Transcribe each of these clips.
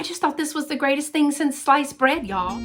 I just thought this was the greatest thing since sliced bread, y'all.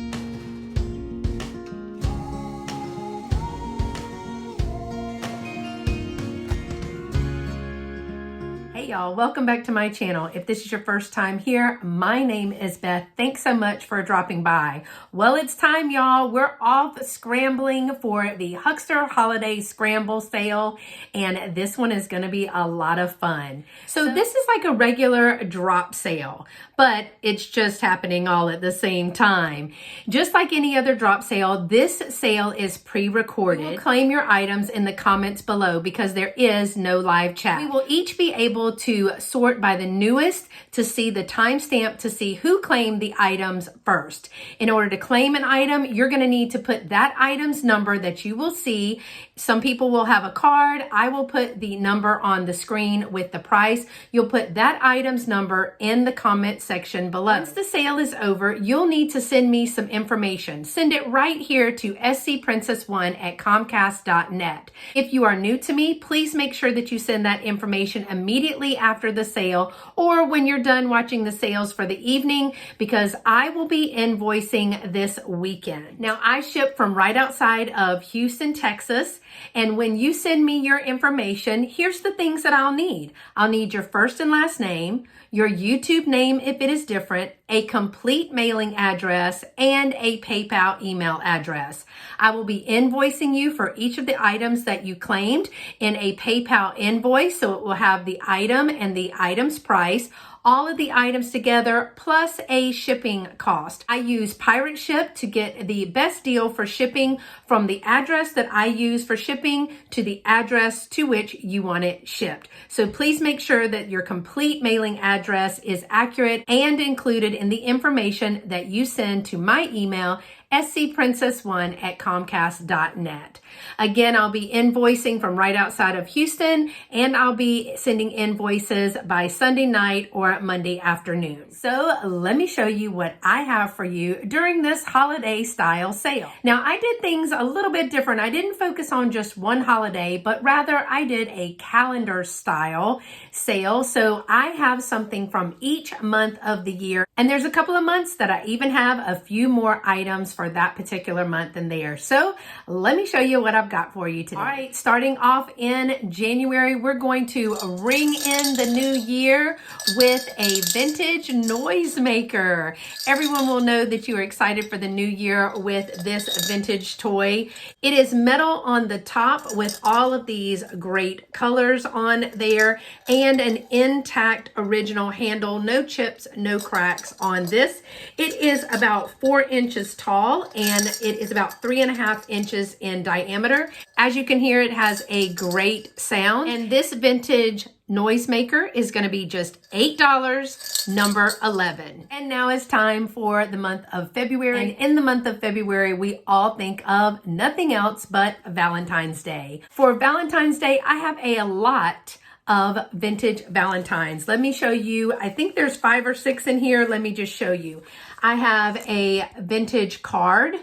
Hey y'all, welcome back to my channel. If this is your first time here, my name is Beth. Thanks so much for dropping by. Well, it's time, y'all. We're off scrambling for the Huckster Holiday Scramble Sale, and this one is going to be a lot of fun. So this is like a regular drop sale, but it's just happening all at the same time. Just like any other drop sale, this sale is pre-recorded. Claim your items in the comments below because there is no live chat. We will each be able to sort by the newest to see the timestamp to see who claimed the items first. In order to claim an item, you're going to need to put that item's number that you will see. Some people will have a card. I will put the number on the screen with the price. You'll put that item's number in the comment section below. Once the sale is over, you'll need to send me some information. Send it right here to scprincess1@comcast.net. If you are new to me, please make sure that you send that information immediately after the sale or when you're done watching the sales for the evening, because I will be invoicing this weekend. Now, I ship from right outside of Houston, Texas, and when you send me your information, here's the things that I'll need. I'll need your first and last name, your YouTube name if it is different, a complete mailing address, and a PayPal email address. I will be invoicing you for each of the items that you claimed in a PayPal invoice, so it will have the item and the item's price, all of the items together, plus a shipping cost. I use Pirate Ship to get the best deal for shipping from the address that I use for shipping to the address to which you want it shipped. So please make sure that your complete mailing address is accurate and included in the information that you send to my email, scprincess1@comcast.net. Again, I'll be invoicing from right outside of Houston, and I'll be sending invoices by Sunday night or Monday afternoon. So let me show you what I have for you during this holiday style sale. Now, I did things a little bit different. I didn't focus on just one holiday, but rather I did a calendar style sale. So I have something from each month of the year, and there's a couple of months that I even have a few more items for that particular month in there. So let me show you what I've got for you today. All right, starting off in January, we're going to ring in the new year with a vintage noisemaker. Everyone will know that you are excited for the new year with this vintage toy. It is metal on the top with all of these great colors on there and an intact original handle. No chips, no cracks on this. It is about 4 inches tall and it is about 3.5 inches in diameter. As you can hear, it has a great sound, and this vintage noisemaker is going to be just $8, number 11. And now it's time for the month of February. And in the month of February, we all think of nothing else but Valentine's Day. For Valentine's Day, I have a lot of vintage Valentines. Let me show you. I think there's 5 or 6 in here. Let me just show you. I have a vintage card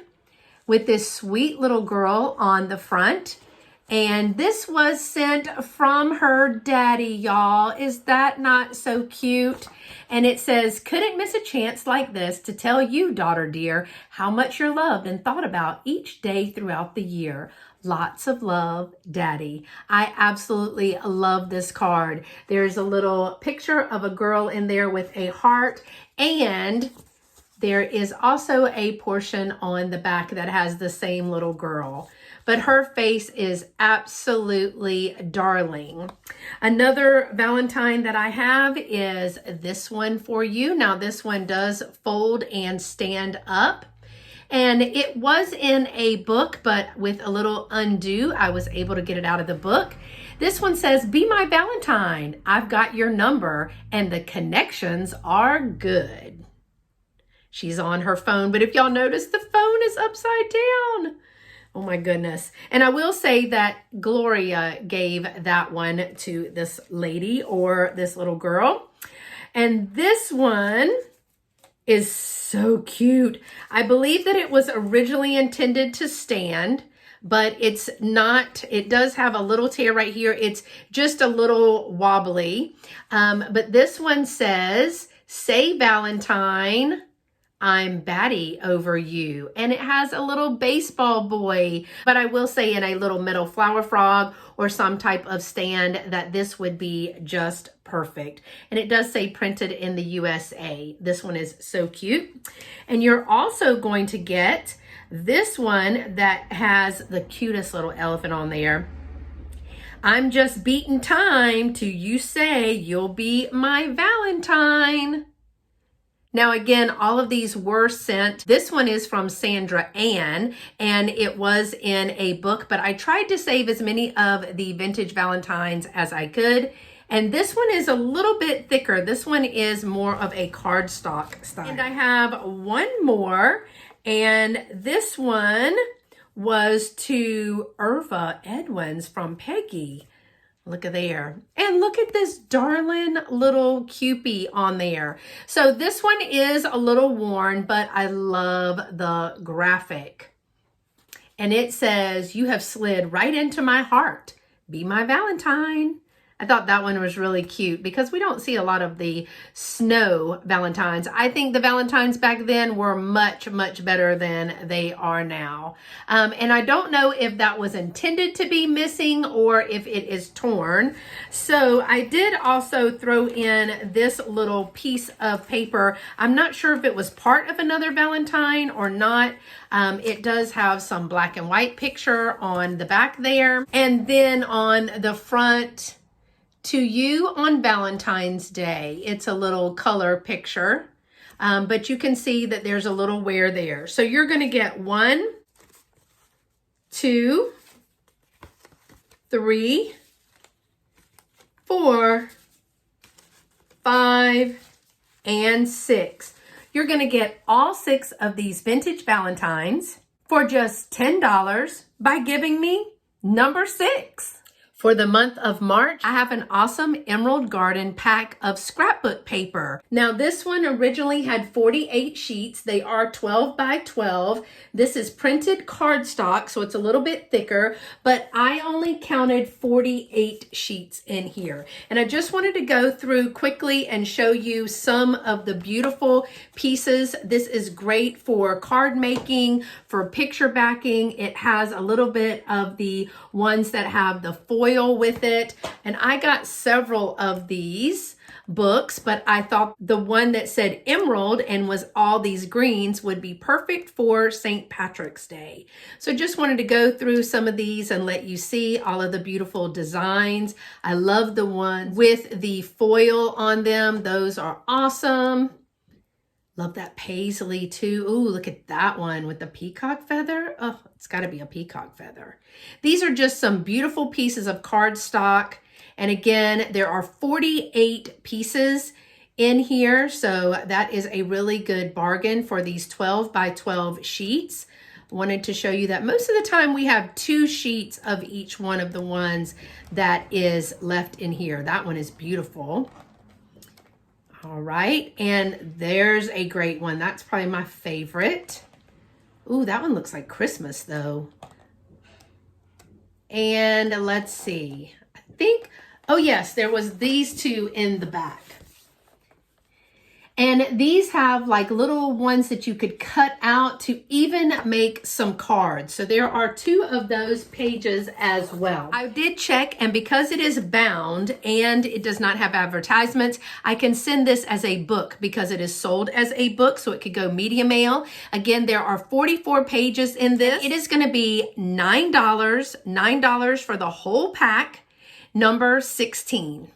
with this sweet little girl on the front. And this was sent from her daddy, y'all. Is that not so cute? And it says, couldn't miss a chance like this to tell you, daughter dear, how much you're loved and thought about each day throughout the year. Lots of love, Daddy. I absolutely love this card. There's a little picture of a girl in there with a heart, and there is also a portion on the back that has the same little girl. But her face is absolutely darling. Another Valentine that I have is this one for you. Now, this one does fold and stand up. And it was in a book, but with a little undo, I was able to get it out of the book. This one says, be my Valentine. I've got your number and the connections are good. She's on her phone, but if y'all notice, the phone is upside down. Oh my goodness. And I will say that Gloria gave that one to this lady or this little girl. And this one is so cute. I believe that it was originally intended to stand, but it's not. It does have a little tear right here. It's just a little wobbly. But this one says, Say Valentine, I'm batty over you. And it has a little baseball boy, but I will say in a little metal flower frog or some type of stand that this would be just perfect. And it does say printed in the USA. This one is so cute. And you're also going to get this one that has the cutest little elephant on there. I'm just beating time till you say you'll be my Valentine. Now, again, all of these were sent. This one is from Sandra Ann, and it was in a book, but I tried to save as many of the vintage Valentines as I could. And this one is a little bit thicker. This one is more of a cardstock style. And I have one more, and this one was to Irva Edwins from Peggy. Look at there. And look at this darling little Cupie on there. So this one is a little worn, but I love the graphic. And it says, you have slid right into my heart. Be my Valentine. I thought that one was really cute because we don't see a lot of the snow Valentines. I think the Valentines back then were much, much better than they are now. And I don't know if that was intended to be missing or if it is torn. So I did also throw in this little piece of paper. I'm not sure if it was part of another Valentine or not. It does have some black and white picture on the back there. And then on the front, to you on Valentine's Day. It's a little color picture, but you can see that there's a little wear there. So you're going to get 1, 2, 3, 4, 5, and 6. You're going to get all 6 of these vintage Valentines for just $10 by giving me number 6. For the month of March, I have an awesome Emerald Garden pack of scrapbook paper. Now this one originally had 48 sheets. They are 12 by 12. This is printed cardstock, so it's a little bit thicker, but I only counted 48 sheets in here. And I just wanted to go through quickly and show you some of the beautiful pieces. This is great for card making, for picture backing. It has a little bit of the ones that have the foil with it, and I got several of these books, but I thought the one that said Emerald and was all these greens would be perfect for St. Patrick's Day. So just wanted to go through some of these and let you see all of the beautiful designs. I love the ones with the foil on them. Those are awesome. Love that paisley too. Ooh, look at that one with the peacock feather. Oh, it's got to be a peacock feather. These are just some beautiful pieces of cardstock. And again, there are 48 pieces in here. So that is a really good bargain for these 12 by 12 sheets. Wanted to show you that most of the time we have 2 sheets of each one of the ones that is left in here. That one is beautiful. All right, and there's a great one. That's probably my favorite. Ooh, that one looks like Christmas though. And let's see, I think, oh yes, there was these 2 in the back. And these have like little ones that you could cut out to even make some cards. So there are 2 of those pages as well. I did check, and because it is bound and it does not have advertisements, I can send this as a book because it is sold as a book, so it could go media mail. Again, there are 44 pages in this. It is going to be $9 for the whole pack, number 16.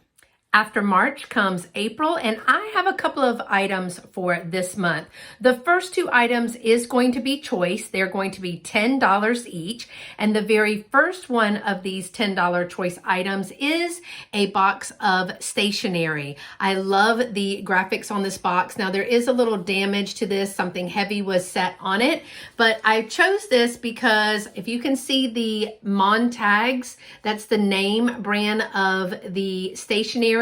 After March comes April, and I have a couple of items for this month. The first 2 items is going to be choice. They're going to be $10 each. And the very first one of these $10 choice items is a box of stationery. I love the graphics on this box. Now there is a little damage to this. Something heavy was set on it, but I chose this because if you can see the Mon tags, that's the name brand of the stationery.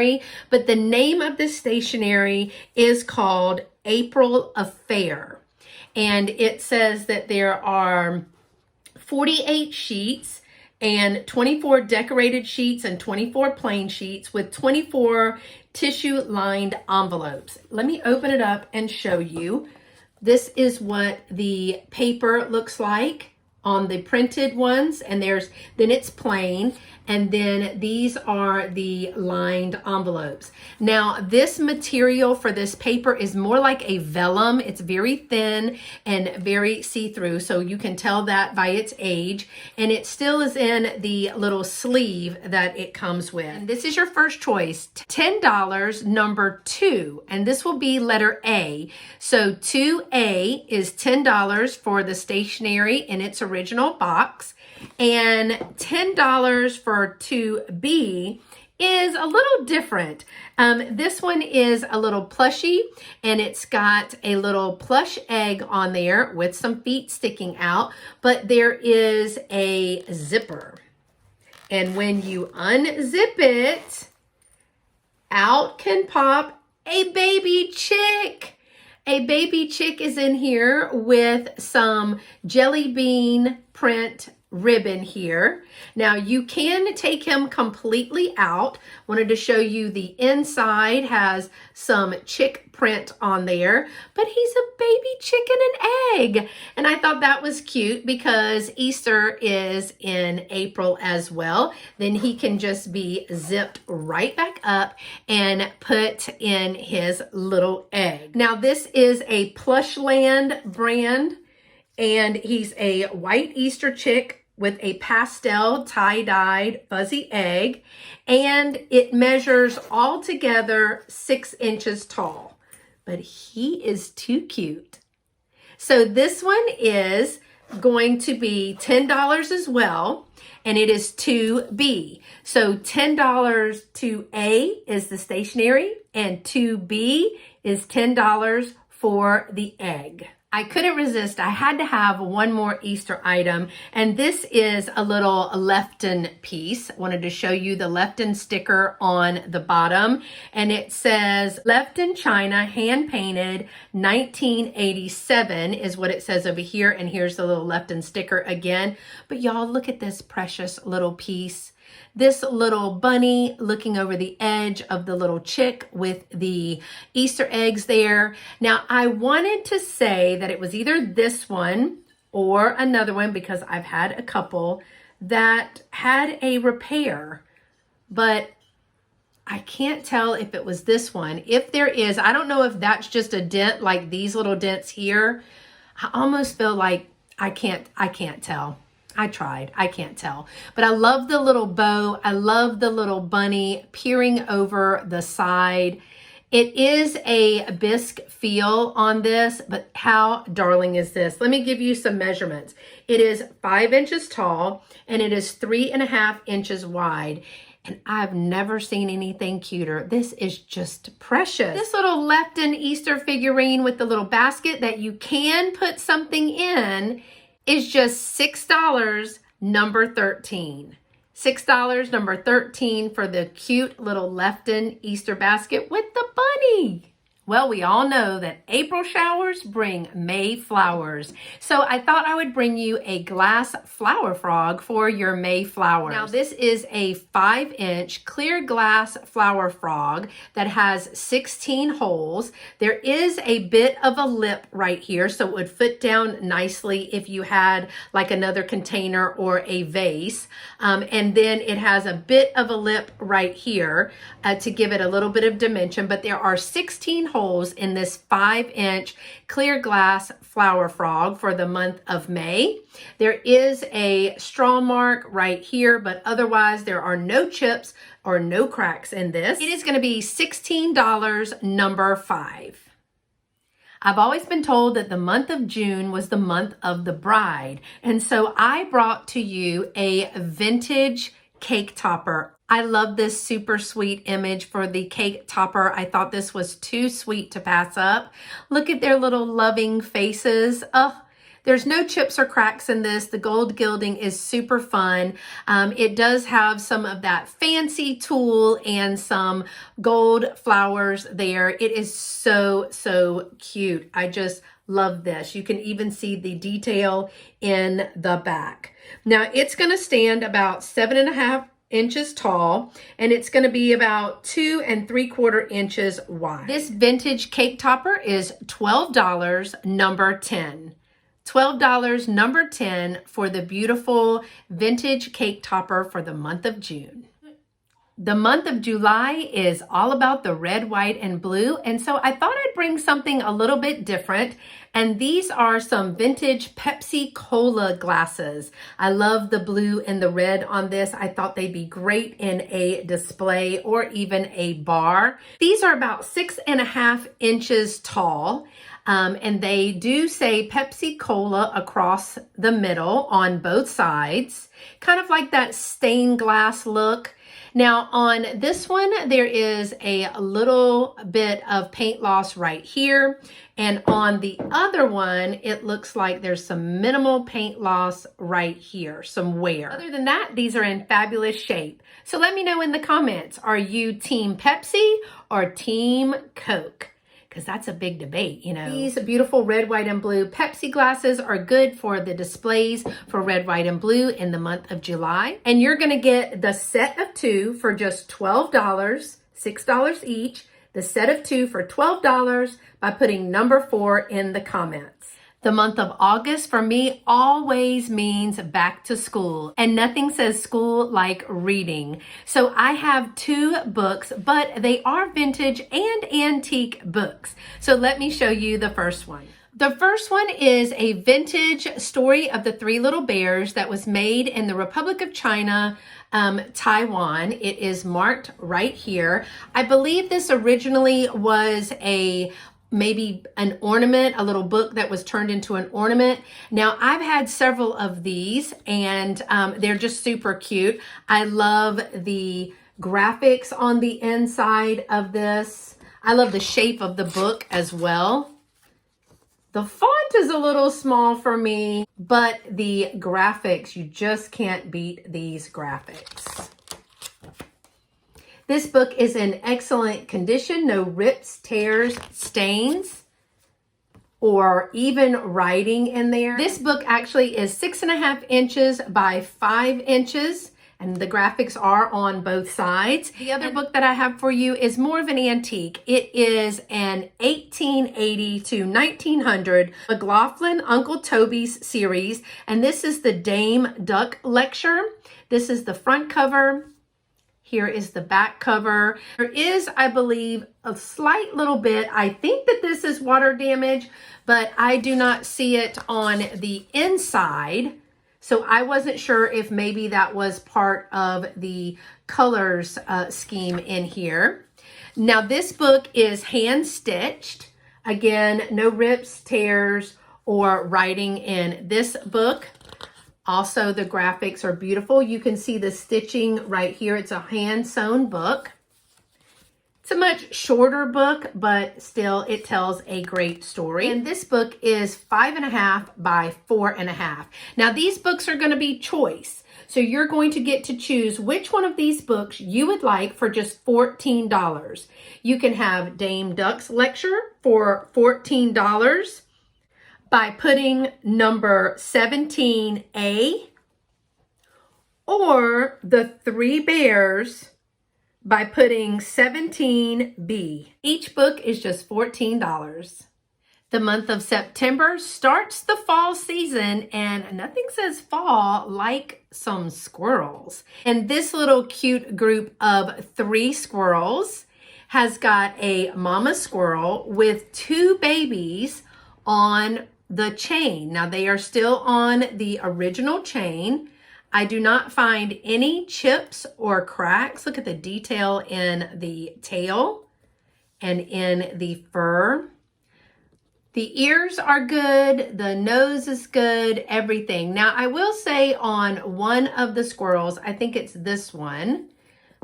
But the name of the stationery is called April Affair. And it says that there are 48 sheets. and 24 decorated sheets and 24 plain sheets with 24 tissue lined envelopes. Let me open it up and show you. This is what the paper looks like on the printed ones, and then it's plain, and then these are the lined envelopes. Now, this material for this paper is more like a vellum. It's very thin and very see-through, so you can tell that by its age, and it still is in the little sleeve that it comes with. And this is your first choice, $10, number 2, and this will be letter A. So 2A is $10 for the stationery in its original box, and $10 for 2B is a little different. This one is a little plushy, and it's got a little plush egg on there with some feet sticking out, but there is a zipper. And when you unzip it, out can pop a baby chick. A baby chick is in here with some jelly bean print ribbon here. Now you can take him completely out. Wanted to show you the inside has some chick print on there, but he's a baby chicken and egg. And I thought that was cute because Easter is in April as well. Then he can just be zipped right back up and put in his little egg. Now this is a Plushland brand, and he's a white Easter chick with a pastel tie-dyed fuzzy egg, and it measures altogether 6 inches tall. But he is too cute. So this one is going to be $10 as well, and it is 2B. So $10 to A is the stationery, and 2B is $10 for the egg. I couldn't resist. I had to have one more Easter item, and this is a little Lefton piece. I wanted to show you the Lefton sticker on the bottom, and it says Lefton China, hand painted, 1987 is what it says over here, and here's the little Lefton sticker again. But y'all, look at this precious little piece. This little bunny looking over the edge of the little chick with the Easter eggs there. Now, I wanted to say that it was either this one or another one, because I've had a couple that had a repair, but I can't tell if it was this one. If there is, I don't know if that's just a dent like these little dents here. I almost feel like I can't tell. I tried. I can't tell. But I love the little bow. I love the little bunny peering over the side. It is a bisque feel on this, but how darling is this? Let me give you some measurements. It is 5 inches tall, and it is 3.5 inches wide. And I've never seen anything cuter. This is just precious. This little Lefton Easter figurine with the little basket that you can put something in is just $6, number 13. $6, number 13 for the cute little Lefton Easter basket with the bunny. Well, we all know that April showers bring May flowers. So I thought I would bring you a glass flower frog for your May flowers. Now this is a 5-inch clear glass flower frog that has 16 holes. There is a bit of a lip right here, so it would fit down nicely if you had like another container or a vase. And then it has a bit of a lip right here to give it a little bit of dimension, but there are 16 holes in this 5-inch clear glass flower frog for the month of May. There is a straw mark right here, but otherwise there are no chips or no cracks in this. It is going to be $16, number 5. I've always been told that the month of June was the month of the bride, and so I brought to you a vintage cake topper. I love this super sweet image for the cake topper. I thought this was too sweet to pass up. Look at their little loving faces. Oh, There's no chips or cracks in this. The gold gilding is super fun. It does have some of that fancy tulle and some gold flowers there. It is so, so cute. I just love this. You can even see the detail in the back. Now it's going to stand about 7.5 inches tall, and it's going to be about 2 3/4 inches wide. This vintage cake topper is $12, number 10. $12, number 10 for the beautiful vintage cake topper for the month of June. The month of July is all about the red, white, and blue, and so I thought I'd bring something a little bit different, and these are some vintage Pepsi Cola glasses. I love the blue and the red on this. I thought they'd be great in a display or even a bar. These are about 6.5 inches tall, and they do say Pepsi Cola across the middle on both sides, kind of like that stained glass look. Now on this one, there is a little bit of paint loss right here. And on the other one, it looks like there's some minimal paint loss right here, some wear. Other than that, these are in fabulous shape. So let me know in the comments, are you Team Pepsi or Team Coke? Because that's a big debate, you know. These beautiful red, white, and blue Pepsi glasses are good for the displays for red, white, and blue in the month of July. And you're gonna get the set of 2 for just $12, $6 each. The set of 2 for $12 by putting number 4 in the comments. The month of August for me always means back to school, and nothing says school like reading. So I have 2 books, but they are vintage and antique books. So let me show you the first one. The first one is a vintage story of the 3 little bears that was made in the Republic of China, Taiwan. It is marked right here. I believe this originally was maybe an ornament, a little book that was turned into an ornament. Now I've had several of these, and they're just super cute. I love the graphics on the inside of this. I love the shape of the book as well. The font is a little small for me, but the graphics, you just can't beat these graphics. This book is in excellent condition, no rips, tears, stains, or even writing in there. This book actually is 6.5 inches by 5 inches, and the graphics are on both sides. The other book that I have for you is more of an antique. It is an 1880 to 1900 McLaughlin Uncle Toby's series, and this is the Dame Duck lecture. This is the front cover. Here is the back cover. There is, I believe, a slight little bit. I think that this is water damage, but I do not see it on the inside. So I wasn't sure if maybe that was part of the colors scheme in here. Now this book is hand stitched. Again, no rips, tears, or writing in this book. Also, the graphics are beautiful. You can see the stitching right here. It's a hand-sewn book. It's a much shorter book, but still it tells a great story. And this book is 5.5 by 4.5. Now, these books are going to be choice. So you're going to get to choose which one of these books you would like for just $14. You can have Dame Duck's lecture for $14. By putting number 17A, or the 3 Bears by putting 17B. Each book is just $14. The month of September starts the fall season, and nothing says fall like some squirrels. And this little cute group of 3 squirrels has got a mama squirrel with 2 babies on the chain. Now they are still on the original chain. I do not find any chips or cracks. Look at the detail in the tail and in the fur. The ears are good, the nose is good, everything. Now I will say on one of the squirrels, I think it's this one,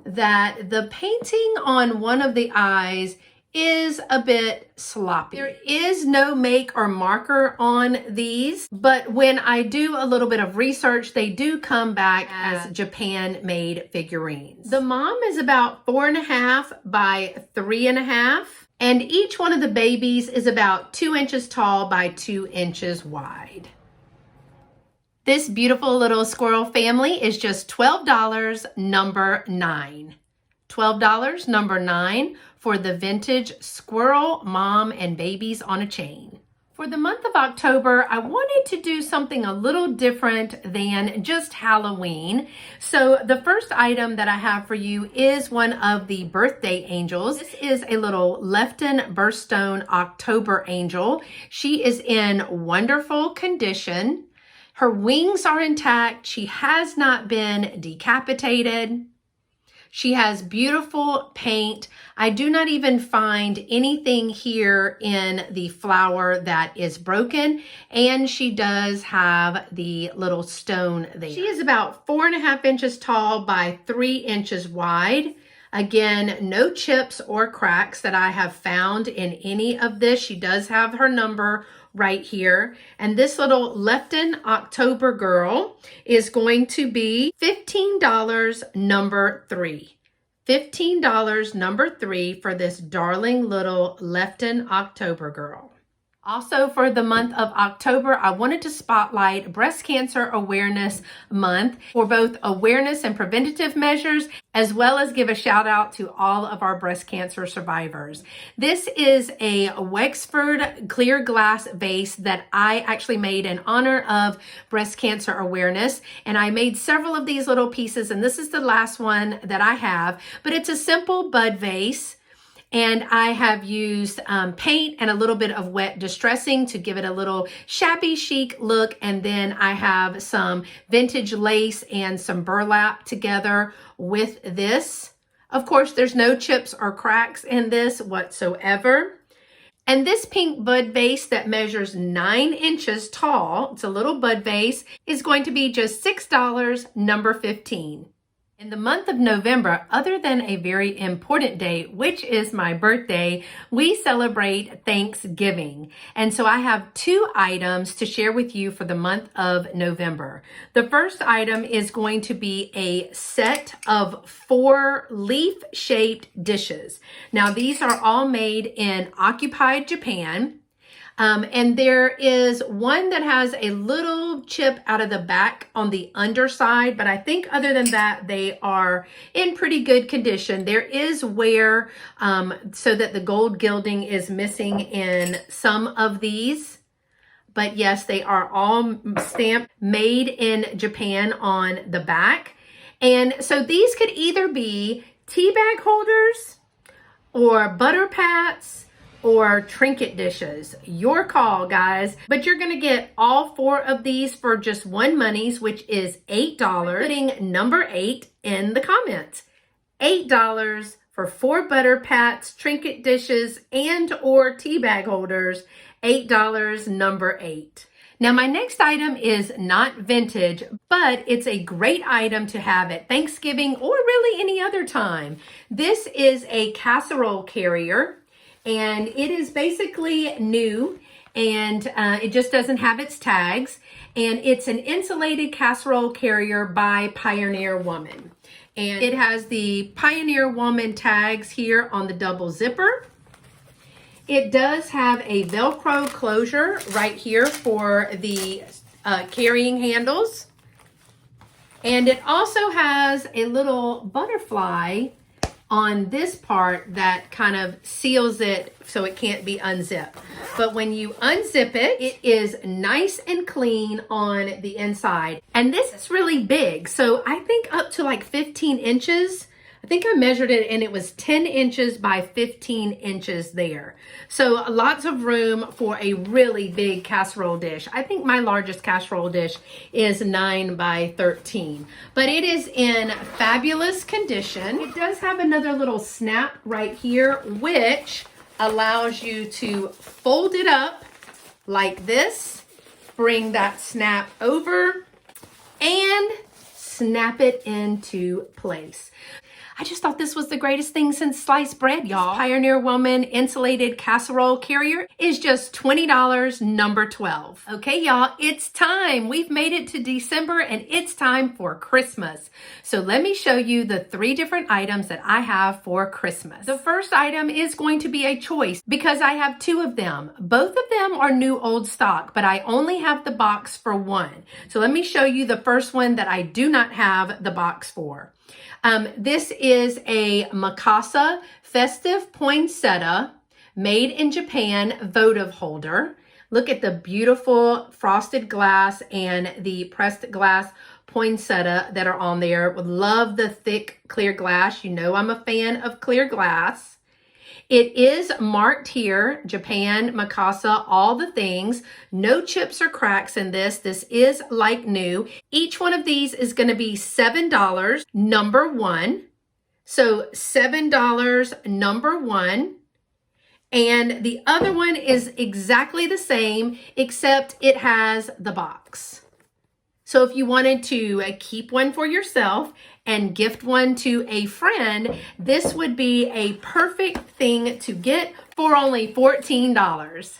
that the painting on one of the eyes is a bit sloppy. There is no make or marker on these, but when I do a little bit of research, they do come back as Japan-made figurines. The mom is about 4.5 by 3.5, and each one of the babies is about 2 inches tall by 2 inches wide. This beautiful little squirrel family is just $12, number 9. $12, number 9, for the vintage squirrel mom and babies on a chain. For the month of October, I wanted to do something a little different than just Halloween. So the first item that I have for you is one of the birthday angels. This is a little Lefton Birthstone October angel. She is in wonderful condition. Her wings are intact. She has not been decapitated. She has beautiful paint. I do not even find anything here in the flower that is broken, and she does have the little stone there. She is about 4.5 inches tall by 3 inches wide. Again, no chips or cracks that I have found in any of this. She does have her number right here. And this little Lefton October girl is going to be $15, number 3. $15, number 3, for this darling little Lefton October girl. Also, for the month of October, I wanted to spotlight Breast Cancer Awareness Month for both awareness and preventative measures, as well as give a shout out to all of our breast cancer survivors. This is a Wexford clear glass vase that I actually made in honor of breast cancer awareness. And I made several of these little pieces, and this is the last one that I have, but it's a simple bud vase. And I have used paint and a little bit of wet distressing to give it a little shabby chic look. And then I have some vintage lace and some burlap together with this. Of course, there's no chips or cracks in this whatsoever. And this pink bud vase that measures 9 inches tall, it's a little bud vase, is going to be just $6, number 15. In the month of November, other than a very important day, which is my birthday, we celebrate Thanksgiving. And so I have 2 items to share with you for the month of November. The first item is going to be a set of 4 leaf-shaped dishes. Now, these are all made in occupied Japan. And there is one that has a little chip out of the back on the underside, but I think other than that, they are in pretty good condition. There is wear so that the gold gilding is missing in some of these. But yes, they are all stamped made in Japan on the back. And so these could either be tea bag holders or butter pats or trinket dishes. Your call, guys. But you're gonna get all 4 of these for just one monies, which is $8. Putting number 8 in the comments. $8 for 4 butter pats, trinket dishes, and or tea bag holders. $8, number 8. Now, my next item is not vintage, but it's a great item to have at Thanksgiving or really any other time. This is a casserole carrier. And it is basically new, and it just doesn't have its tags. And it's an insulated casserole carrier by Pioneer Woman. And it has the Pioneer Woman tags here on the double zipper. It does have a Velcro closure right here for the carrying handles. And it also has a little butterfly on this part that kind of seals it so it can't be unzipped. But when you unzip it, it is nice and clean on the inside. And this is really big. So I think up to like 15 inches. I think I measured it and it was 10 inches by 15 inches there. So lots of room for a really big casserole dish. I think my largest casserole dish is 9 by 13, but it is in fabulous condition. It does have another little snap right here, which allows you to fold it up like this, bring that snap over, and snap it into place. I just thought this was the greatest thing since sliced bread, y'all. Pioneer Woman Insulated Casserole Carrier is just $20, number 12. Okay, y'all, it's time. We've made it to December and it's time for Christmas. So let me show you the 3 different items that I have for Christmas. The first item is going to be a choice because I have 2 of them. Both of them are new old stock, but I only have the box for one. So let me show you the first one that I do not have the box for. This is a Matsusa Poinsetta made in Japan votive holder. Look at the beautiful frosted glass and the pressed glass poinsettia that are on there. Love the thick clear glass. You know I'm a fan of clear glass. It is marked here, Japan, Matsusa, all the things. No chips or cracks in this. This is like new. Each one of these is going to be $7, number 1. So $7, number 1. And the other one is exactly the same, except it has the box. So if you wanted to keep one for yourself and gift one to a friend, this would be a perfect thing to get for only $14.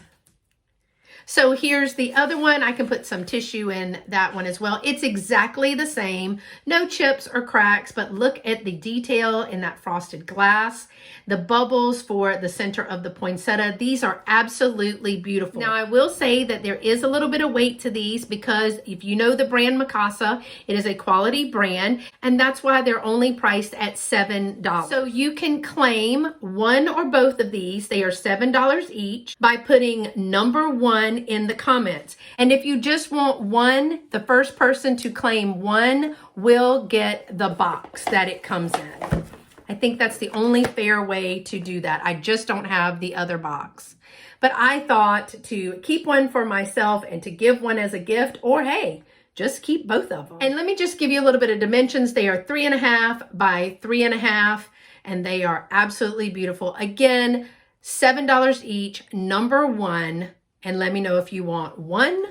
So here's the other one. I can put some tissue in that one as well. It's exactly the same. No chips or cracks, but look at the detail in that frosted glass. The bubbles for the center of the poinsettia. These are absolutely beautiful. Now I will say that there is a little bit of weight to these because if you know the brand Matsusa, it is a quality brand and that's why they're only priced at $7. So you can claim one or both of these. They are $7 each by putting number 1 in the comments. And if you just want one, the first person to claim one will get the box that it comes in. I think that's the only fair way to do that. I just don't have the other box. But I thought to keep one for myself and to give one as a gift, or hey, just keep both of them. And let me just give you a little bit of dimensions. They are 3.5 by 3.5, and they are absolutely beautiful. Again, $7 each, number 1. And let me know if you want 1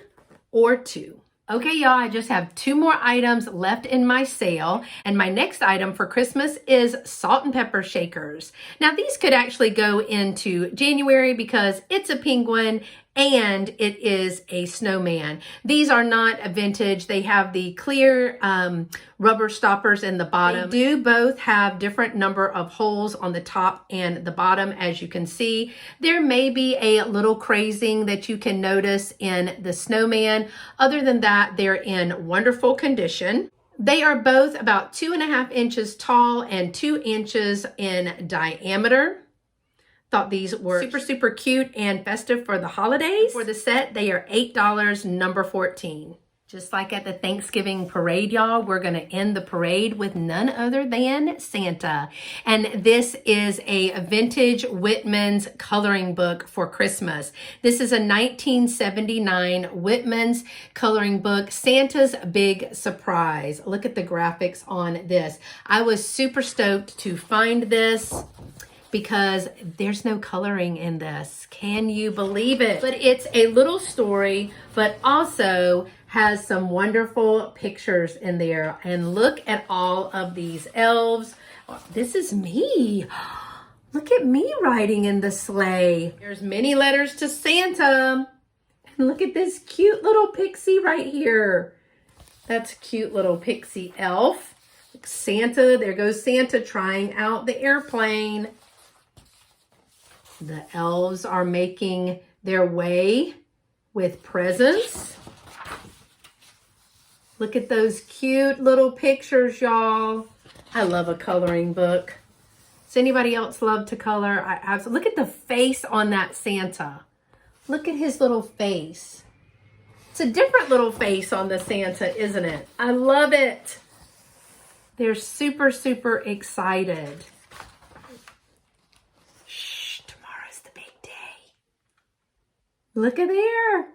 or 2. Okay, y'all, I just have 2 more items left in my sale. And my next item for Christmas is salt and pepper shakers. Now, these could actually go into January because it's a penguin and it is a snowman. These are not a vintage. They have the clear rubber stoppers in the bottom. They do both have different number of holes on the top and the bottom, as you can see. There may be a little crazing that you can notice in the snowman. Other than that, they're in wonderful condition. They are both about 2.5 inches tall and 2 inches in diameter. Thought these were super cute and festive for the holidays. For the set, they are $8, number 14. Just like at the Thanksgiving parade, y'all, we're going to end the parade with none other than Santa. And this is a vintage Whitman's coloring book for Christmas. This is a 1979 Whitman's coloring book, Santa's Big Surprise. Look at the graphics on this. I was super stoked to find this because there's no coloring in this. Can you believe it? But it's a little story, but also has some wonderful pictures in there. And look at all of these elves. This is me. Look at me riding in the sleigh. There's many letters to Santa. And look at this cute little pixie right here. That's a cute little pixie elf. Santa, there goes Santa trying out the airplane. The elves are making their way with presents. Look at those cute little pictures, y'all. I love a coloring book. Does anybody else love to color? I absolutely. Look at the face on that Santa. Look at his little face. It's a different little face on the Santa, isn't it? I love it. They're super excited. Look at there.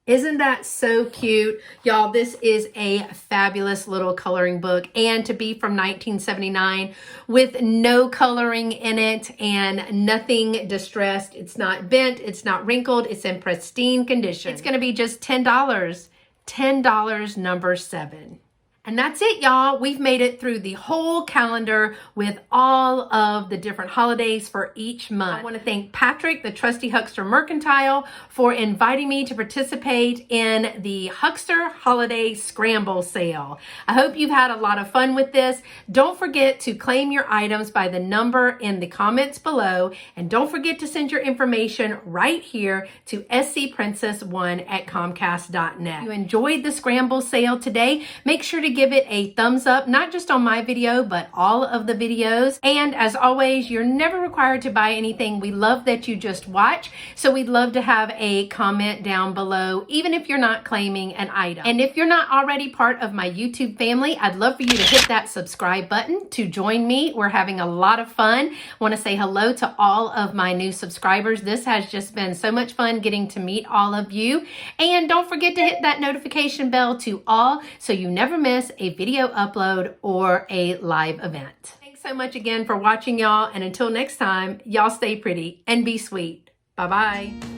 Isn't that so cute? Y'all, this is a fabulous little coloring book. And to be from 1979 with no coloring in it and nothing distressed. It's not bent. It's not wrinkled. It's in pristine condition. It's going to be just $10. $10, number 7. And that's it, y'all. We've made it through the whole calendar with all of the different holidays for each month. I want to thank Patrick, the trusty Huckster Mercantile, for inviting me to participate in the Huckster Holiday Scramble Sale. I hope you've had a lot of fun with this. Don't forget to claim your items by the number in the comments below. And don't forget to send your information right here to scprincess1@comcast.net. If you enjoyed the Scramble Sale today, make sure to give it a thumbs up, not just on my video, but all of the videos. And as always, you're never required to buy anything. We love that you just watch. So we'd love to have a comment down below, even if you're not claiming an item. And if you're not already part of my YouTube family, I'd love for you to hit that subscribe button to join me. We're having a lot of fun. I want to say hello to all of my new subscribers. This has just been so much fun getting to meet all of you. And don't forget to hit that notification bell to all so you never miss a video upload or a live event. Thanks so much again for watching, y'all. And until next time, y'all stay pretty and be sweet. Bye-bye.